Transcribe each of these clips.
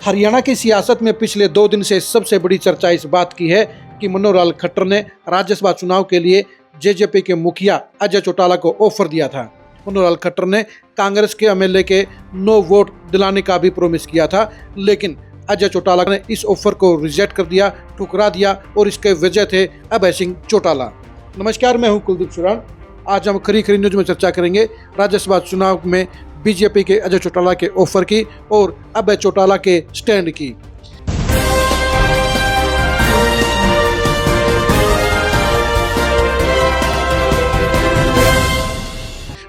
हरियाणा की सियासत में पिछले 2 दिन से सबसे बड़ी चर्चा इस बात की है कि मनोहर लाल खट्टर ने राज्यसभा चुनाव के लिए जेजेपी के मुखिया अजय चौटाला को ऑफर दिया था। मनोहर लाल खट्टर ने कांग्रेस के एमएलए के नो वोट दिलाने का भी प्रॉमिस किया था, लेकिन अजय चौटाला ने इस ऑफर को रिजेक्ट कर दिया, ठुकरा दिया और इसके वजह थे अभय सिंह चौटाला। नमस्कार, मैं हूं कुलदीप सुरान। आज हम खरी खरी न्यूज में चर्चा करेंगे राज्यसभा चुनाव में बीजेपी के अजय चौटाला के ऑफर की और अभय चौटाला के स्टैंड की।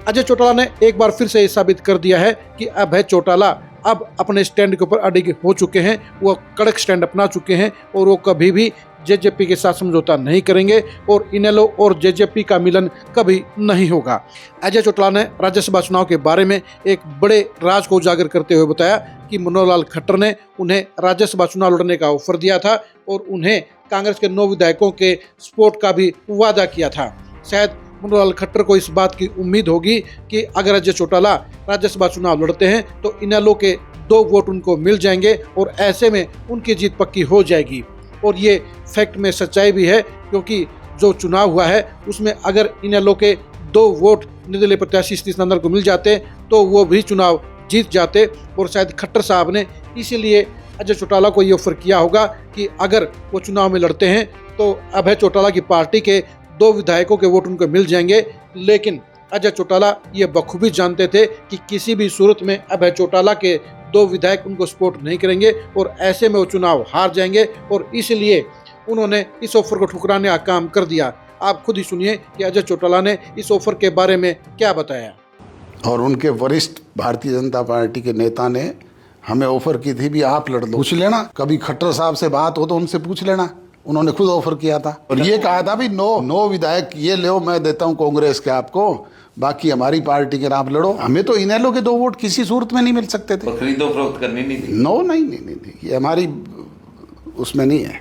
अजय चौटाला ने एक बार फिर से ये साबित कर दिया है कि अभय चौटाला अब अपने स्टैंड के ऊपर अडिग हो चुके हैं। वो कड़क स्टैंड अपना चुके हैं और वो कभी भी जेजेपी के साथ समझौता नहीं करेंगे और इनेलो और जेजेपी का मिलन कभी नहीं होगा। अजय चौटाला ने राज्यसभा चुनाव के बारे में एक बड़े राज को उजागर करते हुए बताया कि मनोहर लाल खट्टर ने उन्हें राज्यसभा चुनाव लड़ने का ऑफर दिया था और उन्हें कांग्रेस के 9 विधायकों के सपोर्ट का भी वादा किया था। शायद मनोहर लाल खट्टर को इस बात की उम्मीद होगी कि अगर अजय चौटाला राज्यसभा चुनाव लड़ते हैं तो इनेलो के 2 वोट उनको मिल जाएंगे और ऐसे में उनकी जीत पक्की हो जाएगी। और ये फैक्ट में सच्चाई भी है, क्योंकि जो चुनाव हुआ है उसमें अगर इनेलो के 2 वोट निर्दलीय प्रत्याशी सतीश नंदन को मिल जाते तो वो भी चुनाव जीत जाते। और शायद खट्टर साहब ने इसीलिए अजय चौटाला को ये ऑफर किया होगा कि अगर वो चुनाव में लड़ते हैं तो अभय चौटाला की पार्टी के 2 विधायकों के वोट उनको मिल जाएंगे। लेकिन अजय चौटाला ये बखूबी जानते थे कि किसी भी सूरत में अभय चौटाला के 2 विधायक उनको सपोर्ट नहीं करेंगे और ऐसे में वो चुनाव हार जाएंगे और इसलिए उन्होंने इस ऑफर को ठुकराने का काम कर दिया। आप खुद ही सुनिए कि अजय चौटाला ने इस ऑफर के बारे में क्या बताया। और उनके वरिष्ठ भारतीय जनता पार्टी के नेता ने हमें ऑफर की थी भी आप लड़ लो, पूछ लेना, कभी खट्टर साहब से बात हो तो उनसे पूछ लेना। उन्होंने खुद ऑफर किया था और ये कहा था भी 9 विधायक ये लो, मैं देता हूँ कांग्रेस के आपको, बाकी हमारी पार्टी के आप लड़ो। हमें तो इनेलो के 2 वोट किसी सूरत में नहीं मिल सकते थे। खरीदो फरोख्त करनी नहीं थी। नहीं, ये हमारी उसमें नहीं है।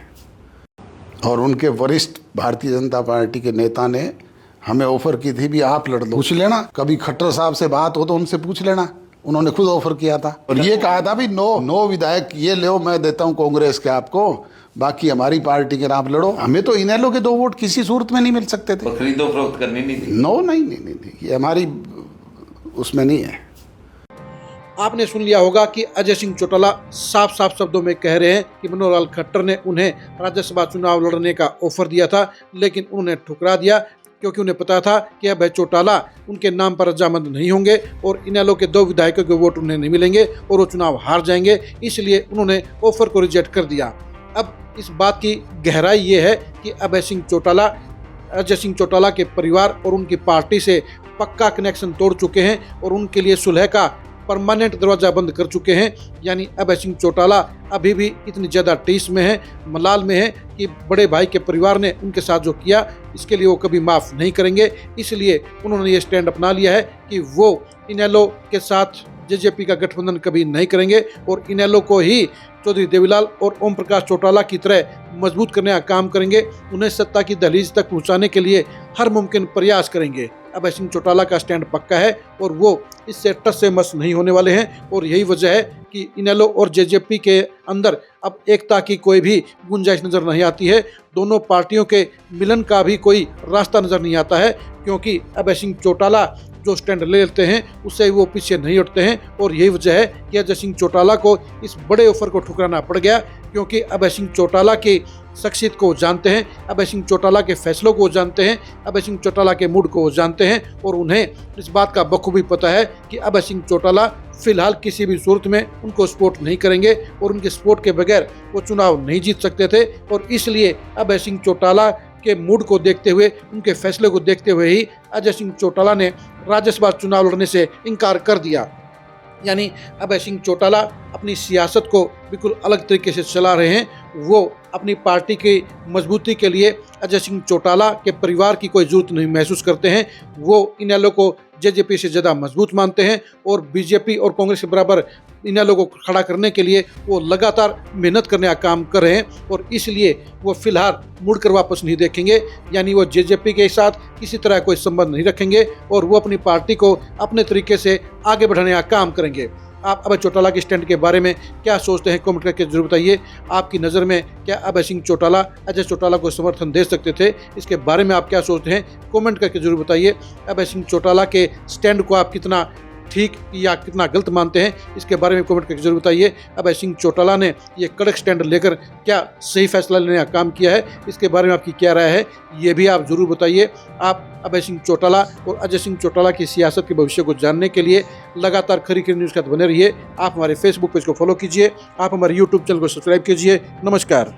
और उनके वरिष्ठ भारतीय जनता पार्टी के नेता ने हमें ऑफर की थी भी आप लड़ लो, पूछ लेना, कभी खट्टर साहब से बात हो तो उनसे पूछ लेना। उन्होंने खुद ऑफर किया था और ये कहा था भी 9 विधायक ये लो, मैं देता हूँ कांग्रेस के आपको, बाकी हमारी पार्टी के आप लड़ो। हमें तो इनेलो के 2 वोट किसी सूरत में नहीं मिल सकते थे। खरीदो फरोख्त करनी नहीं थी। नहीं, ये हमारी उसमें नहीं है। आपने सुन लिया होगा कि अजय सिंह चौटाला साफ शब्दों में कह रहे हैं कि मनोहर लाल खट्टर ने उन्हें राज्यसभा चुनाव लड़ने का ऑफर दिया था, लेकिन उन्होंने ठुकरा दिया क्योंकि उन्हें पता था कि अभय चौटाला उनके नाम पर रजामंद नहीं होंगे और इनेलो के 2 विधायकों के वोट उन्हें नहीं मिलेंगे और वो चुनाव हार जाएंगे। इसलिए उन्होंने ऑफर को रिजेक्ट कर दिया। अब इस बात की गहराई ये है कि अजय सिंह चौटाला के परिवार और उनकी पार्टी से पक्का कनेक्शन तोड़ चुके हैं और उनके लिए सुलह का परमानेंट दरवाजा बंद कर चुके हैं। यानी अभय सिंह चौटाला अभी भी इतनी ज़्यादा टीस में है, मलाल में है कि बड़े भाई के परिवार ने उनके साथ जो किया इसके लिए वो कभी माफ़ नहीं करेंगे। इसलिए उन्होंने ये स्टैंड अपना लिया है कि वो इनेलो के साथ जेजेपी का गठबंधन कभी नहीं करेंगे और इनेलो को ही चौधरी देवीलाल और ओम प्रकाश चौटाला की तरह मजबूत करने का काम करेंगे। उन्हें सत्ता की दहलीज तक पहुंचाने के लिए हर मुमकिन प्रयास करेंगे। अभय सिंह चौटाला का स्टैंड पक्का है और वो इससे टस से मस नहीं होने वाले हैं और यही वजह है कि इनेलो और जेजेपी के अंदर अब एकता की कोई भी गुंजाइश नज़र नहीं आती है। दोनों पार्टियों के मिलन का भी कोई रास्ता नज़र नहीं आता है, क्योंकि अभय सिंह चौटाला जो स्टैंड ले लेते हैं उससे वो पीछे नहीं हटते हैं। और यही वजह है कि अजय सिंह चौटाला को इस बड़े ऑफर को ठुकराना पड़ गया, क्योंकि अभय सिंह चौटाला की शख्सियत को जानते हैं, अभय सिंह चौटाला के फैसलों को जानते हैं, अभय सिंह चौटाला के मूड को जानते हैं और उन्हें इस बात का बखूबी पता है कि अभय सिंह चौटाला फिलहाल किसी भी सूरत में उनको सपोर्ट नहीं करेंगे और उनके सपोर्ट के बगैर वो चुनाव नहीं जीत सकते थे। और इसलिए अभय सिंह चौटाला के मूड को देखते हुए, उनके फैसले को देखते हुए ही अजय सिंह चौटाला ने राज्यसभा चुनाव लड़ने से इनकार कर दिया। यानी अभय सिंह चौटाला अपनी सियासत को बिल्कुल अलग तरीके से चला रहे हैं। वो अपनी पार्टी की मजबूती के लिए अजय सिंह चौटाला के परिवार की कोई जरूरत नहीं महसूस करते हैं। वो इनेलो को जेजेपी से ज़्यादा मजबूत मानते हैं और बीजेपी और कांग्रेस के बराबर इनेलो को खड़ा करने के लिए वो लगातार मेहनत करने का काम कर रहे हैं और इसलिए वो फिलहाल मुड़कर वापस नहीं देखेंगे। यानी वो जेजेपी के साथ किसी तरह कोई संबंध नहीं रखेंगे और वो अपनी पार्टी को अपने तरीके से आगे बढ़ाने का काम करेंगे। आप अभय चौटाला के स्टैंड के बारे में क्या सोचते हैं, कमेंट करके जरूर बताइए। आपकी नज़र में क्या अभय सिंह चौटाला अजय चौटाला को समर्थन दे सकते थे, इसके बारे में आप क्या सोचते हैं, कमेंट करके जरूर बताइए। अभय सिंह चौटाला के स्टैंड को आप कितना ठीक या कितना गलत मानते हैं, इसके बारे में कमेंट करके जरूर बताइए। अभय सिंह चौटाला ने ये कड़क स्टैंड लेकर क्या सही फैसला लेने का काम किया है, इसके बारे में आपकी क्या राय है, ये भी आप जरूर बताइए। आप अभय सिंह चौटाला और अजय सिंह चौटाला की सियासत के भविष्य को जानने के लिए लगातार खरी खरी न्यूज़ के साथ बने रहिए। आप हमारे फेसबुक पेज को फॉलो कीजिए, आप हमारे यूट्यूब चैनल को सब्सक्राइब कीजिए। नमस्कार।